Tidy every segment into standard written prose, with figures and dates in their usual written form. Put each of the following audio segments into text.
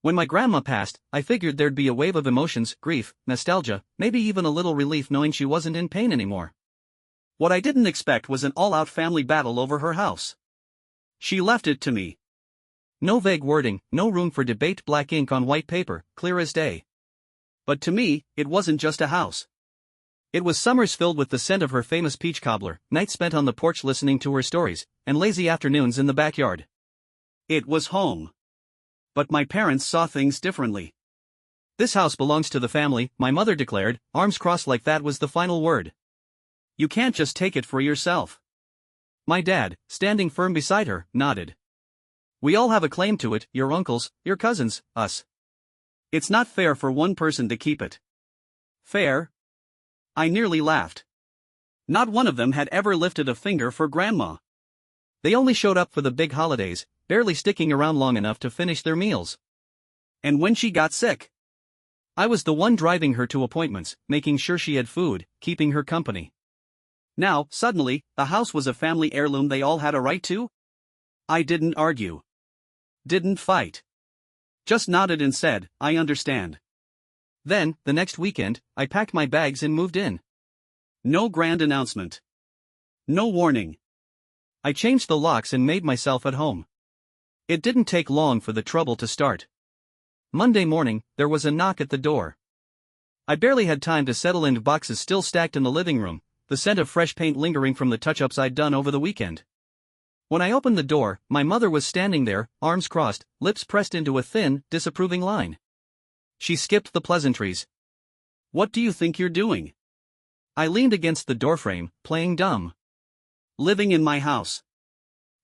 When my grandma passed, I figured there'd be a wave of emotions, grief, nostalgia, maybe even a little relief knowing she wasn't in pain anymore. What I didn't expect was an all-out family battle over her house. She left it to me. No vague wording, no room for debate, black ink on white paper, clear as day. But to me, it wasn't just a house. It was summers filled with the scent of her famous peach cobbler, nights spent on the porch listening to her stories, and lazy afternoons in the backyard. It was home. But my parents saw things differently. This house belongs to the family, my mother declared, arms crossed like that was the final word. You can't just take it for yourself. My dad, standing firm beside her, nodded. We all have a claim to it, your uncles, your cousins, us. It's not fair for one person to keep it. Fair? I nearly laughed. Not one of them had ever lifted a finger for Grandma. They only showed up for the big holidays, barely sticking around long enough to finish their meals. And when she got sick, I was the one driving her to appointments, making sure she had food, keeping her company. Now, suddenly, the house was a family heirloom they all had a right to? I didn't argue. Didn't fight. Just nodded and said, I understand. Then, the next weekend, I packed my bags and moved in. No grand announcement. No warning. I changed the locks and made myself at home. It didn't take long for the trouble to start. Monday morning, there was a knock at the door. I barely had time to settle in, boxes still stacked in the living room, the scent of fresh paint lingering from the touch-ups I'd done over the weekend. When I opened the door, my mother was standing there, arms crossed, lips pressed into a thin, disapproving line. She skipped the pleasantries. What do you think you're doing? I leaned against the doorframe, playing dumb. Living in my house.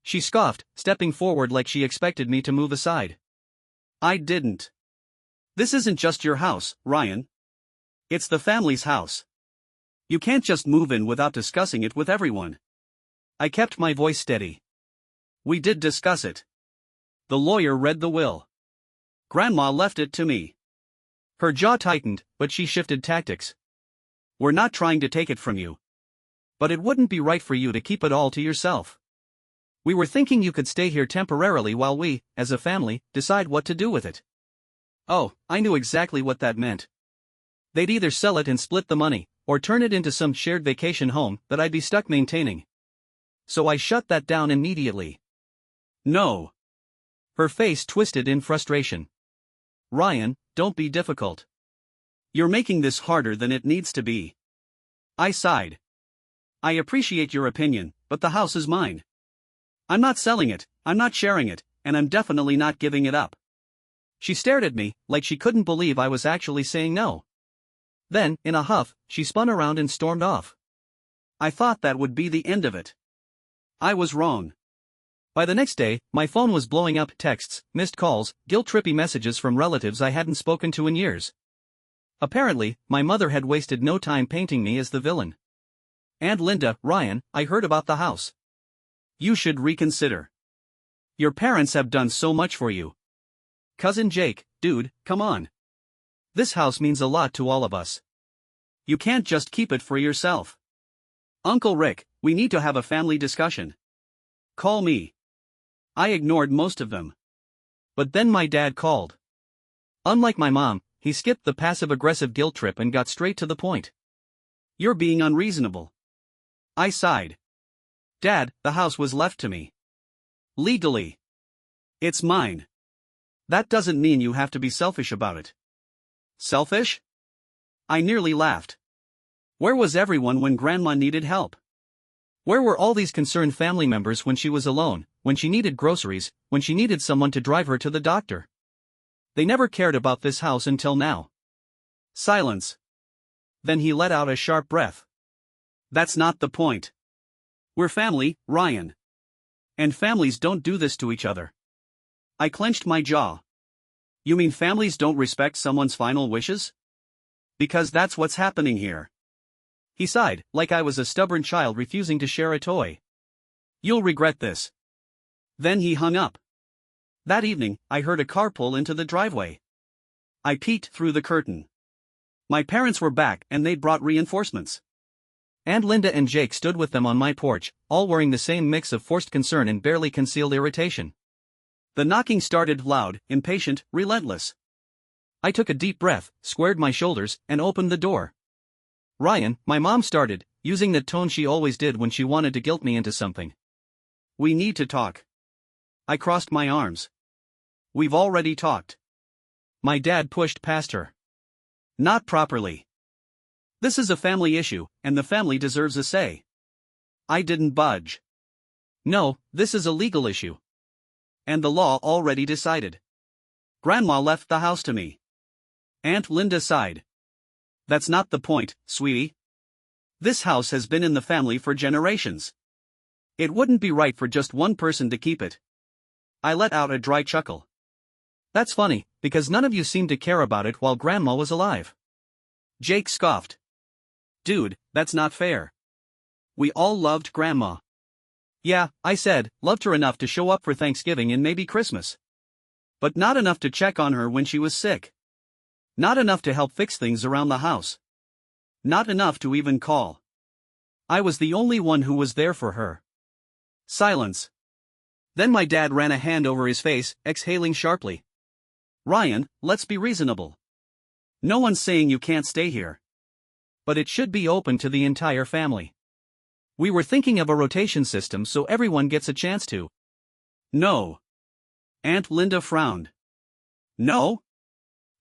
She scoffed, stepping forward like she expected me to move aside. I didn't. This isn't just your house, Ryan. It's the family's house. You can't just move in without discussing it with everyone. I kept my voice steady. We did discuss it. The lawyer read the will. Grandma left it to me. Her jaw tightened, but she shifted tactics. We're not trying to take it from you. But it wouldn't be right for you to keep it all to yourself. We were thinking you could stay here temporarily while we, as a family, decide what to do with it. Oh, I knew exactly what that meant. They'd either sell it and split the money, or turn it into some shared vacation home that I'd be stuck maintaining. So I shut that down immediately. No. Her face twisted in frustration. Ryan, don't be difficult. You're making this harder than it needs to be. I sighed. I appreciate your opinion, but the house is mine. I'm not selling it, I'm not sharing it, and I'm definitely not giving it up. She stared at me, like she couldn't believe I was actually saying no. Then, in a huff, she spun around and stormed off. I thought that would be the end of it. I was wrong. By the next day, my phone was blowing up, texts, missed calls, guilt-trippy messages from relatives I hadn't spoken to in years. Apparently, my mother had wasted no time painting me as the villain. And Linda, Ryan, I heard about the house. You should reconsider. Your parents have done so much for you. Cousin Jake, dude, come on. This house means a lot to all of us. You can't just keep it for yourself. Uncle Rick, we need to have a family discussion. Call me. I ignored most of them. But then my dad called. Unlike my mom, he skipped the passive-aggressive guilt trip and got straight to the point. You're being unreasonable. I sighed. Dad, the house was left to me. Legally. It's mine. That doesn't mean you have to be selfish about it. Selfish? I nearly laughed. Where was everyone when Grandma needed help? Where were all these concerned family members when she was alone, when she needed groceries, when she needed someone to drive her to the doctor? They never cared about this house until now. Silence. Then he let out a sharp breath. That's not the point. We're family, Ryan. And families don't do this to each other. I clenched my jaw. You mean families don't respect someone's final wishes? Because that's what's happening here. He sighed, like I was a stubborn child refusing to share a toy. You'll regret this. Then he hung up. That evening, I heard a car pull into the driveway. I peeked through the curtain. My parents were back and they'd brought reinforcements. And Linda and Jake stood with them on my porch, all wearing the same mix of forced concern and barely concealed irritation. The knocking started loud, impatient, relentless. I took a deep breath, squared my shoulders, and opened the door. "Ryan," my mom started, using the tone she always did when she wanted to guilt me into something. "We need to talk." I crossed my arms. "We've already talked." My dad pushed past her. "Not properly. This is a family issue, and the family deserves a say." I didn't budge. "No, this is a legal issue. And the law already decided. Grandma left the house to me." Aunt Linda sighed. "That's not the point, sweetie. This house has been in the family for generations. It wouldn't be right for just one person to keep it." I let out a dry chuckle. "That's funny, because none of you seemed to care about it while Grandma was alive." Jake scoffed. "Dude, that's not fair. We all loved Grandma." "Yeah," I said, "loved her enough to show up for Thanksgiving and maybe Christmas. But not enough to check on her when she was sick. Not enough to help fix things around the house. Not enough to even call. I was the only one who was there for her." Silence. Then my dad ran a hand over his face, exhaling sharply. "Ryan, let's be reasonable. No one's saying you can't stay here. But it should be open to the entire family. We were thinking of a rotation system so everyone gets a chance to." "No." Aunt Linda frowned. "No?"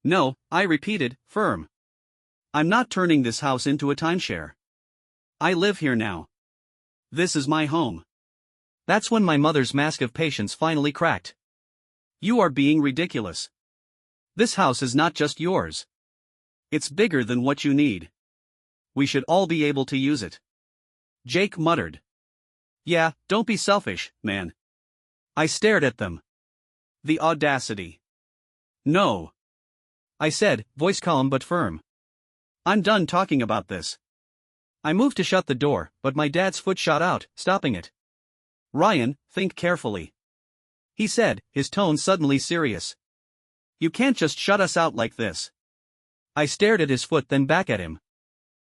"No," I repeated, firm. "I'm not turning this house into a timeshare. I live here now. This is my home." That's when my mother's mask of patience finally cracked. "You are being ridiculous. This house is not just yours. It's bigger than what you need. We should all be able to use it." Jake muttered. "Yeah, don't be selfish, man." I stared at them. The audacity. "No," I said, voice calm but firm. "I'm done talking about this." I moved to shut the door, but my dad's foot shot out, stopping it. "Ryan, think carefully," he said, his tone suddenly serious. "You can't just shut us out like this." I stared at his foot, then back at him.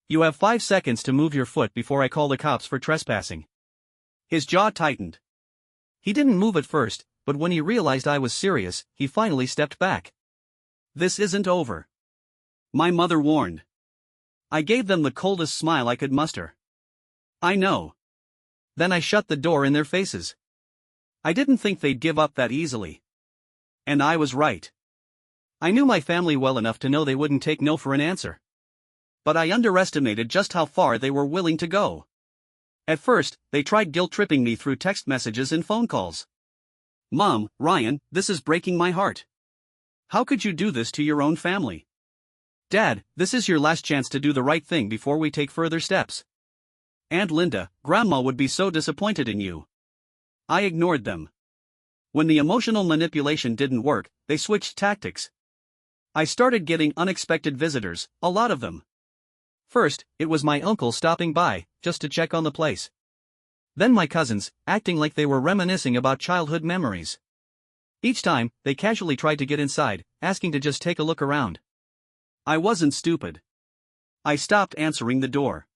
"You have 5 seconds to move your foot before I call the cops for trespassing." His jaw tightened. He didn't move at first, but when he realized I was serious, he finally stepped back. "This isn't over," my mother warned. I gave them the coldest smile I could muster. "I know." Then I shut the door in their faces. I didn't think they'd give up that easily. And I was right. I knew my family well enough to know they wouldn't take no for an answer. But I underestimated just how far they were willing to go. At first, they tried guilt-tripping me through text messages and phone calls. "Mom, Ryan, this is breaking my heart. How could you do this to your own family? Dad, this is your last chance to do the right thing before we take further steps. Aunt Linda, Grandma would be so disappointed in you." I ignored them. When the emotional manipulation didn't work, they switched tactics. I started getting unexpected visitors, a lot of them. First, it was my uncle stopping by, just to check on the place. Then my cousins, acting like they were reminiscing about childhood memories. Each time, they casually tried to get inside, asking to just take a look around. I wasn't stupid. I stopped answering the door.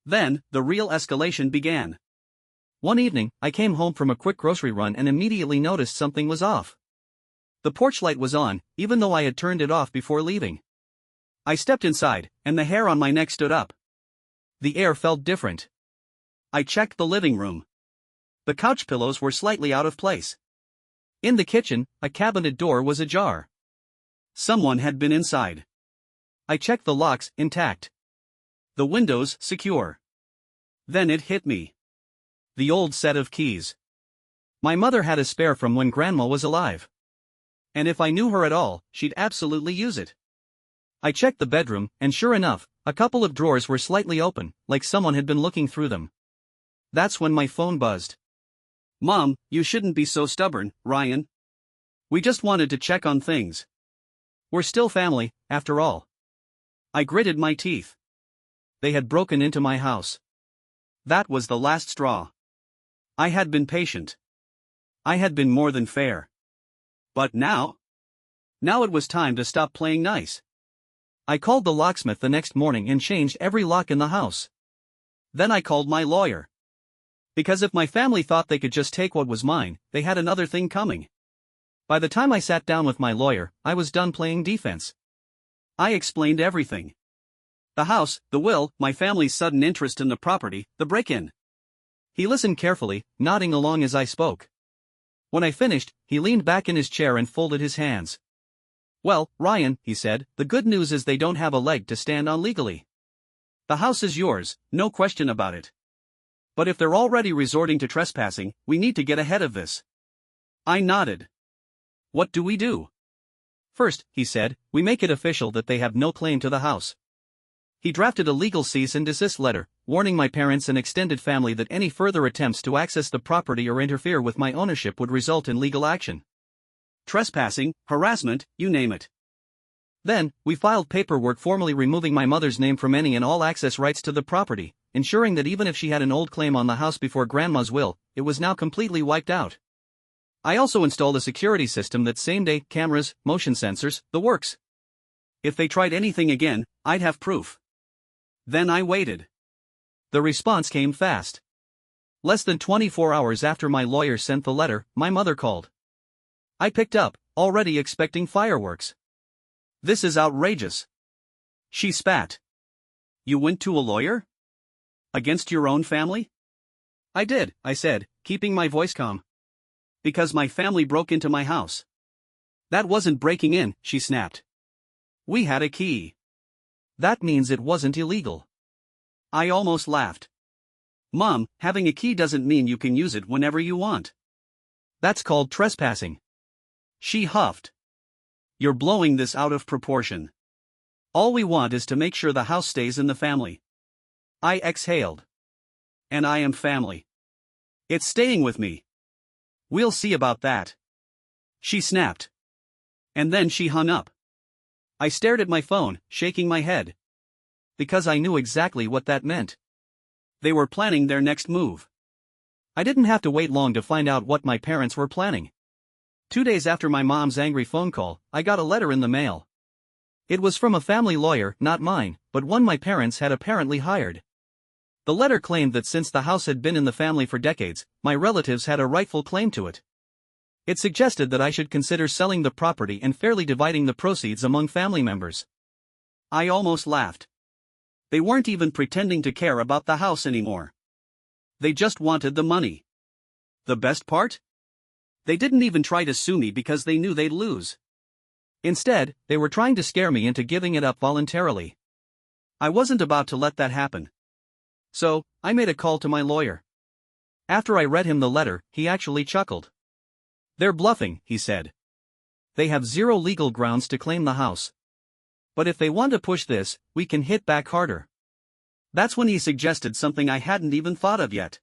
Then, the real escalation began. One evening, I came home from a quick grocery run and immediately noticed something was off. The porch light was on, even though I had turned it off before leaving. I stepped inside, and the hair on my neck stood up. The air felt different. I checked the living room. The couch pillows were slightly out of place. In the kitchen, a cabinet door was ajar. Someone had been inside. I checked the locks, intact. The windows, secure. Then it hit me. The old set of keys. My mother had a spare from when Grandma was alive. And if I knew her at all, she'd absolutely use it. I checked the bedroom, and sure enough, a couple of drawers were slightly open, like someone had been looking through them. That's when my phone buzzed. "Mom, you shouldn't be so stubborn, Ryan. We just wanted to check on things. We're still family, after all." I gritted my teeth. They had broken into my house. That was the last straw. I had been patient. I had been more than fair. But now? Now it was time to stop playing nice. I called the locksmith the next morning and changed every lock in the house. Then I called my lawyer. Because if my family thought they could just take what was mine, they had another thing coming. By the time I sat down with my lawyer, I was done playing defense. I explained everything. The house, the will, my family's sudden interest in the property, the break-in. He listened carefully, nodding along as I spoke. When I finished, he leaned back in his chair and folded his hands. "Well, Ryan," he said, "the good news is they don't have a leg to stand on legally. The house is yours, no question about it. But if they're already resorting to trespassing, we need to get ahead of this." I nodded. "What do we do?" "First," he said, "we make it official that they have no claim to the house." He drafted a legal cease and desist letter, warning my parents and extended family that any further attempts to access the property or interfere with my ownership would result in legal action. Trespassing, harassment, you name it. Then, we filed paperwork formally removing my mother's name from any and all access rights to the property, ensuring that even if she had an old claim on the house before Grandma's will, it was now completely wiped out. I also installed a security system that same-day, cameras, motion sensors, the works. If they tried anything again, I'd have proof. Then I waited. The response came fast. Less than 24 hours after my lawyer sent the letter, my mother called. I picked up, already expecting fireworks. "This is outrageous." She spat. "You went to a lawyer? Against your own family?" "I did," I said, keeping my voice calm. "Because my family broke into my house." "That wasn't breaking in," she snapped. "We had a key." "That means it wasn't illegal." I almost laughed. "Mom, having a key doesn't mean you can use it whenever you want. That's called trespassing." She huffed. "You're blowing this out of proportion. All we want is to make sure the house stays in the family." I exhaled. "And I am family. It's staying with me." "We'll see about that." She snapped. And then she hung up. I stared at my phone, shaking my head. Because I knew exactly what that meant. They were planning their next move. I didn't have to wait long to find out what my parents were planning. 2 days after my mom's angry phone call, I got a letter in the mail. It was from a family lawyer, not mine, but one my parents had apparently hired. The letter claimed that since the house had been in the family for decades, my relatives had a rightful claim to it. It suggested that I should consider selling the property and fairly dividing the proceeds among family members. I almost laughed. They weren't even pretending to care about the house anymore. They just wanted the money. The best part? They didn't even try to sue me because they knew they'd lose. Instead, they were trying to scare me into giving it up voluntarily. I wasn't about to let that happen. So, I made a call to my lawyer. After I read him the letter, he actually chuckled. "They're bluffing," he said. "They have zero legal grounds to claim the house. But if they want to push this, we can hit back harder." That's when he suggested something I hadn't even thought of yet.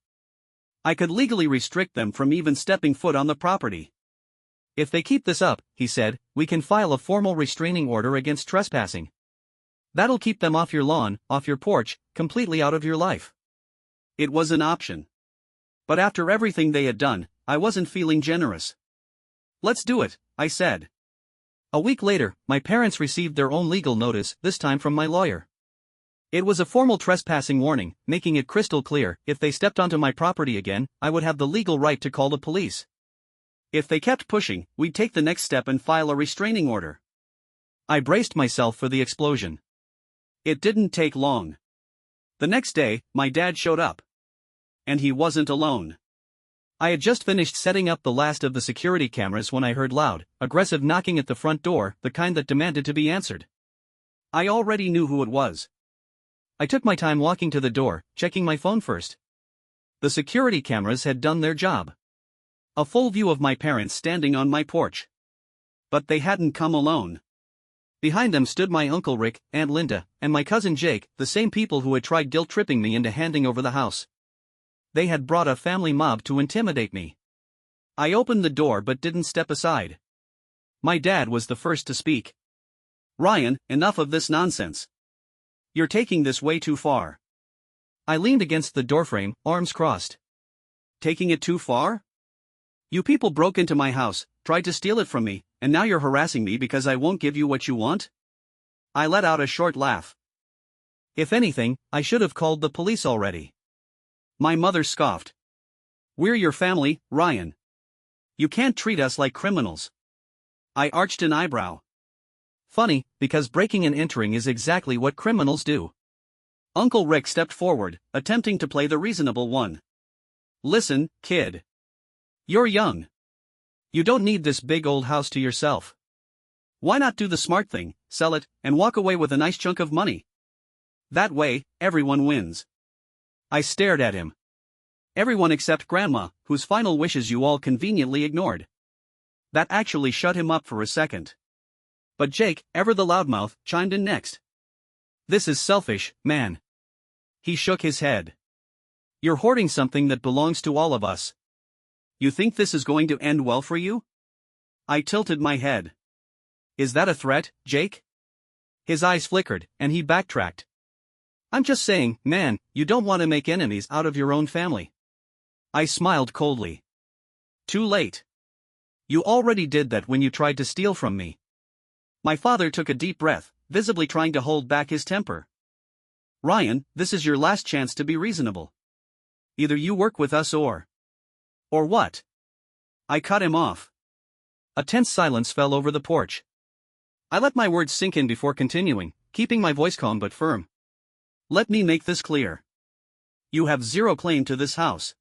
I could legally restrict them from even stepping foot on the property. "If they keep this up," he said, "we can file a formal restraining order against trespassing. That'll keep them off your lawn, off your porch, completely out of your life." It was an option. But after everything they had done, I wasn't feeling generous. "Let's do it," I said. A week later, my parents received their own legal notice, this time from my lawyer. It was a formal trespassing warning, making it crystal clear, if they stepped onto my property again, I would have the legal right to call the police. If they kept pushing, we'd take the next step and file a restraining order. I braced myself for the explosion. It didn't take long. The next day, my dad showed up. And he wasn't alone. I had just finished setting up the last of the security cameras when I heard loud, aggressive knocking at the front door, the kind that demanded to be answered. I already knew who it was. I took my time walking to the door, checking my phone first. The security cameras had done their job. A full view of my parents standing on my porch. But they hadn't come alone. Behind them stood my Uncle Rick, Aunt Linda, and my cousin Jake, the same people who had tried guilt-tripping me into handing over the house. They had brought a family mob to intimidate me. I opened the door but didn't step aside. My dad was the first to speak. "Ryan, enough of this nonsense. You're taking this way too far." I leaned against the doorframe, arms crossed. "Taking it too far? You people broke into my house, tried to steal it from me, and now you're harassing me because I won't give you what you want?" I let out a short laugh. "If anything, I should have called the police already." My mother scoffed. "We're your family, Ryan. You can't treat us like criminals." I arched an eyebrow. Funny, because breaking and entering is exactly what criminals do. Uncle Rick stepped forward, attempting to play the reasonable one. Listen, kid. You're young. You don't need this big old house to yourself. Why not do the smart thing, sell it, and walk away with a nice chunk of money? That way, everyone wins. I stared at him. Everyone except Grandma, whose final wishes you all conveniently ignored. That actually shut him up for a second. But Jake, ever the loudmouth, chimed in next. This is selfish, man. He shook his head. You're hoarding something that belongs to all of us. You think this is going to end well for you? I tilted my head. Is that a threat, Jake? His eyes flickered, and he backtracked. I'm just saying, man, you don't want to make enemies out of your own family. I smiled coldly. Too late. You already did that when you tried to steal from me. My father took a deep breath, visibly trying to hold back his temper. Ryan, this is your last chance to be reasonable. Either you work with us or what? I cut him off. A tense silence fell over the porch. I let my words sink in before continuing, keeping my voice calm but firm. Let me make this clear. You have zero claim to this house.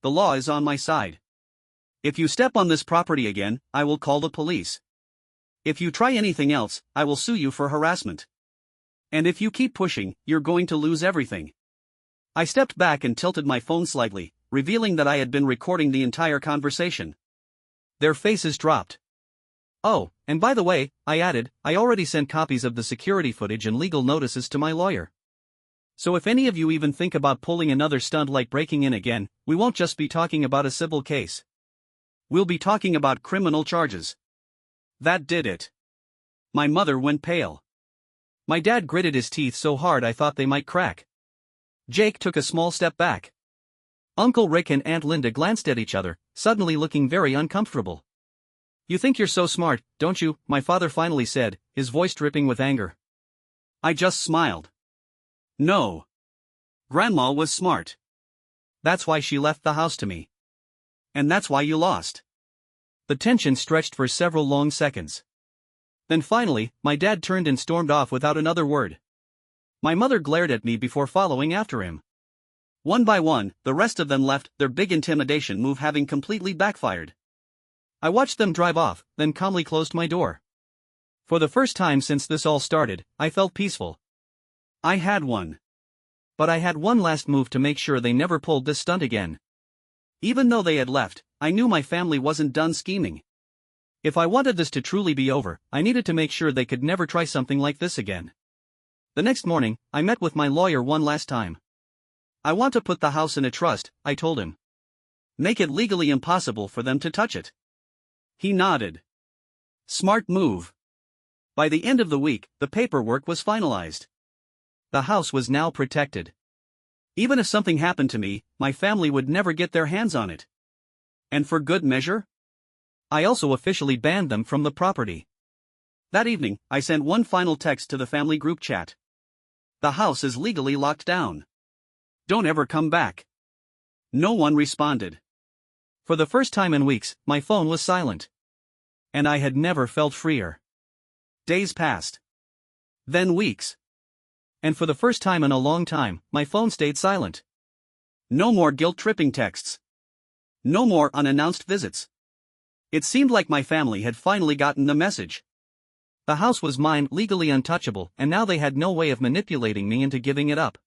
The law is on my side. If you step on this property again, I will call the police. If you try anything else, I will sue you for harassment. And if you keep pushing, you're going to lose everything. I stepped back and tilted my phone slightly, revealing that I had been recording the entire conversation. Their faces dropped. Oh, and by the way, I added, I already sent copies of the security footage and legal notices to my lawyer. So if any of you even think about pulling another stunt like breaking in again, we won't just be talking about a civil case. We'll be talking about criminal charges. That did it. My mother went pale. My dad gritted his teeth so hard I thought they might crack. Jake took a small step back. Uncle Rick and Aunt Linda glanced at each other, suddenly looking very uncomfortable. You think you're so smart, don't you? My father finally said, his voice dripping with anger. I just smiled. No. Grandma was smart. That's why she left the house to me. And that's why you lost. The tension stretched for several long seconds. Then finally, my dad turned and stormed off without another word. My mother glared at me before following after him. One by one, the rest of them left, their big intimidation move having completely backfired. I watched them drive off, then calmly closed my door. For the first time since this all started, I felt peaceful. I had one. But I had one last move to make sure they never pulled this stunt again. Even though they had left, I knew my family wasn't done scheming. If I wanted this to truly be over, I needed to make sure they could never try something like this again. The next morning, I met with my lawyer one last time. I want to put the house in a trust, I told him. Make it legally impossible for them to touch it. He nodded. Smart move. By the end of the week, the paperwork was finalized. The house was now protected. Even if something happened to me, my family would never get their hands on it. And for good measure? I also officially banned them from the property. That evening, I sent one final text to the family group chat. The house is legally locked down. Don't ever come back. No one responded. For the first time in weeks, my phone was silent. And I had never felt freer. Days passed. Then weeks. And for the first time in a long time, my phone stayed silent. No more guilt-tripping texts. No more unannounced visits. It seemed like my family had finally gotten the message. The house was mine, legally untouchable, and now they had no way of manipulating me into giving it up.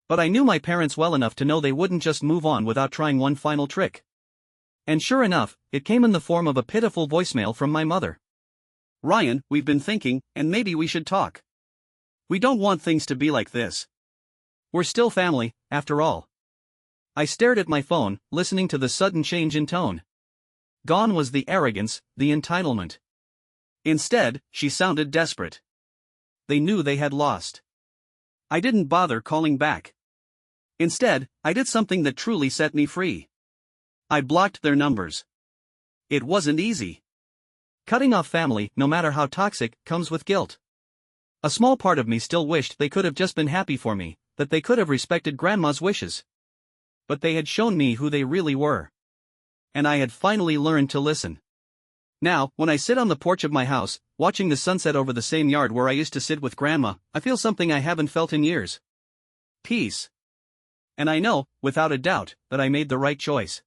But I knew my parents well enough to know they wouldn't just move on without trying one final trick. And sure enough, it came in the form of a pitiful voicemail from my mother. Ryan, we've been thinking, and maybe we should talk. We don't want things to be like this. We're still family, after all. I stared at my phone, listening to the sudden change in tone. Gone was the arrogance, the entitlement. Instead, she sounded desperate. They knew they had lost. I didn't bother calling back. Instead, I did something that truly set me free. I blocked their numbers. It wasn't easy. Cutting off family, no matter how toxic, comes with guilt. A small part of me still wished they could have just been happy for me, that they could have respected Grandma's wishes. But they had shown me who they really were. And I had finally learned to listen. Now, when I sit on the porch of my house, watching the sunset over the same yard where I used to sit with Grandma, I feel something I haven't felt in years. Peace. And I know, without a doubt, that I made the right choice.